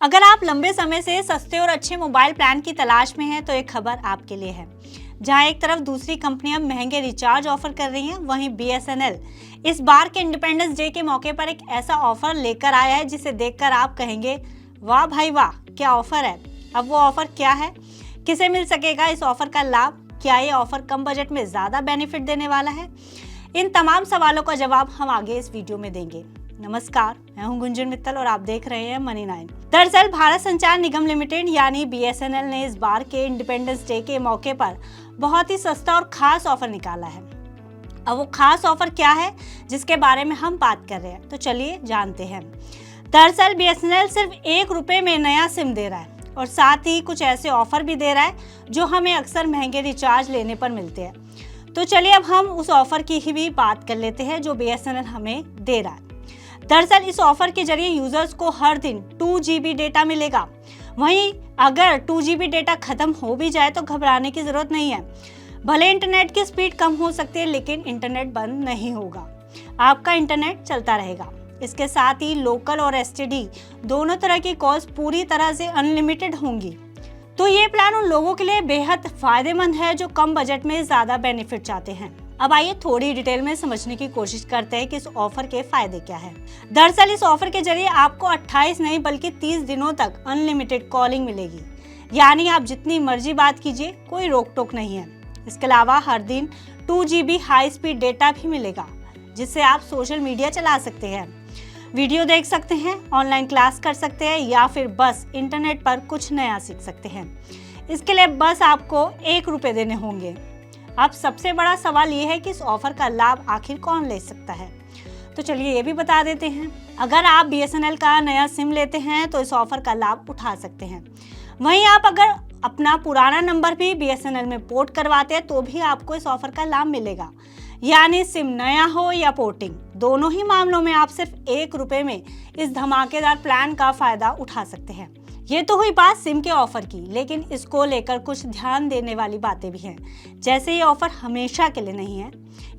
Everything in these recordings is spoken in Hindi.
अगर आप लंबे समय से सस्ते और अच्छे मोबाइल प्लान की तलाश में हैं तो एक खबर आपके लिए है। जहां एक तरफ दूसरी कंपनियां महंगे रिचार्ज ऑफर कर रही हैं, वहीं BSNL इस बार के इंडिपेंडेंस डे के मौके पर एक ऐसा ऑफर लेकर आया है जिसे देखकर आप कहेंगे वाह भाई वाह, क्या ऑफर है। अब वो ऑफर क्या है, किसे मिल सकेगा इस ऑफर का लाभ, क्या ये ऑफर कम बजट में ज्यादा बेनिफिट देने वाला है, इन तमाम सवालों का जवाब हम आगे इस वीडियो में देंगे। नमस्कार, मैं हूं गुंजन मित्तल और आप देख रहे हैं मनी 9। दरअसल भारत संचार निगम लिमिटेड यानी BSNL ने इस बार के इंडिपेंडेंस डे के मौके पर बहुत ही सस्ता और खास ऑफर निकाला है। अब वो खास ऑफर क्या है जिसके बारे में हम बात कर रहे हैं, तो चलिए जानते हैं। दरअसल BSNL सिर्फ ₹1 में नया सिम दे रहा है और साथ ही कुछ ऐसे ऑफर भी दे रहा है जो हमें अक्सर महंगे रिचार्ज लेने पर मिलते हैं। तो चलिए अब हम उस ऑफर की ही भी बात कर लेते हैं जो BSNL हमें दे रहा है। दरअसल इस ऑफर के जरिए यूजर्स को हर दिन 2 GB डेटा मिलेगा। वहीं अगर 2 GB डेटा खत्म हो भी जाए तो घबराने की जरूरत नहीं है। भले इंटरनेट की स्पीड कम हो सकती है लेकिन इंटरनेट बंद नहीं होगा, आपका इंटरनेट चलता रहेगा। इसके साथ ही लोकल और STD दोनों तरह की कॉल्स पूरी तरह से अनलिमिटेड होंगी। तो ये प्लान उन लोगों के लिए बेहद फायदेमंद है जो कम बजट में ज्यादा बेनिफिट चाहते हैं। अब आइए थोड़ी डिटेल में समझने की कोशिश करते हैं कि इस ऑफर के फायदे क्या हैं। दरअसल इस ऑफर के जरिए आपको 28 नहीं बल्कि 30 दिनों तक अनलिमिटेड कॉलिंग मिलेगी, यानी आप जितनी मर्जी बात कीजिए, कोई रोक टोक नहीं है। इसके अलावा हर दिन 2 GB हाई स्पीड डेटा भी मिलेगा जिससे आप सोशल मीडिया चला सकते हैं, वीडियो देख सकते हैं, ऑनलाइन क्लास कर सकते हैं या फिर बस इंटरनेट पर कुछ नया सीख सकते हैं। इसके लिए बस आपको ₹1 देने होंगे। अब सबसे बड़ा सवाल ये है कि इस ऑफर का लाभ आखिर कौन ले सकता है, तो चलिए ये भी बता देते हैं। अगर आप BSNL का नया सिम लेते हैं तो इस ऑफर का लाभ उठा सकते हैं। वहीं आप अगर अपना पुराना नंबर भी BSNL में पोर्ट करवाते हैं तो भी आपको इस ऑफर का लाभ मिलेगा। यानी सिम नया हो या पोर्टिंग, दोनों ही मामलों में आप सिर्फ ₹1 में इस धमाकेदार प्लान का फायदा उठा सकते हैं। ये तो हुई बात सिम के ऑफर की, लेकिन इसको लेकर कुछ ध्यान देने वाली बातें भी हैं। जैसे ये ऑफर हमेशा के लिए नहीं है,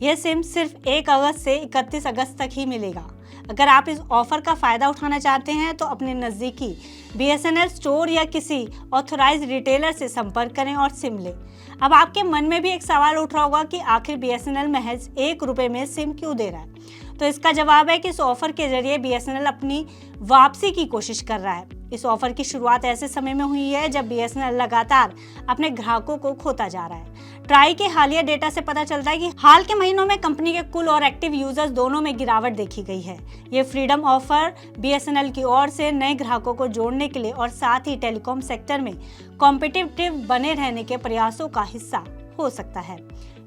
यह सिम सिर्फ 1 अगस्त से 31 अगस्त तक ही मिलेगा। अगर आप इस ऑफर का फायदा उठाना चाहते हैं तो अपने नज़दीकी BSNL स्टोर या किसी ऑथराइज्ड रिटेलर से संपर्क करें और सिम लें। अब आपके मन में भी एक सवाल उठ रहा होगा कि आखिर BSNL महज ₹1 में सिम क्यों दे रहा है। तो इसका जवाब है कि इस ऑफर के जरिए BSNL अपनी वापसी की कोशिश कर रहा है। इस ऑफर की शुरुआत ऐसे समय में हुई है जब BSNL लगातार अपने ग्राहकों को खोता जा रहा है। ट्राई के हालिया डेटा से पता चलता है कि हाल के महीनों में कंपनी के कुल और एक्टिव यूजर्स दोनों में गिरावट देखी गई है। ये फ्रीडम ऑफर BSNL की ओर से नए ग्राहकों को जोड़ने के लिए और साथ ही टेलीकॉम सेक्टर में कॉम्पिटिटिव बने रहने के प्रयासों का हिस्सा हो सकता है।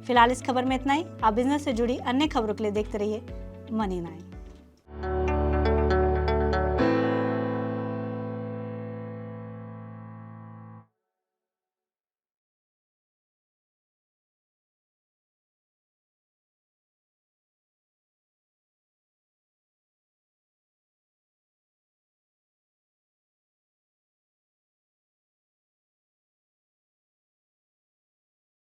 फिलहाल इस खबर में इतना ही। आप बिजनेस से जुड़ी अन्य खबरों के लिए देखते रहिए मनी 9।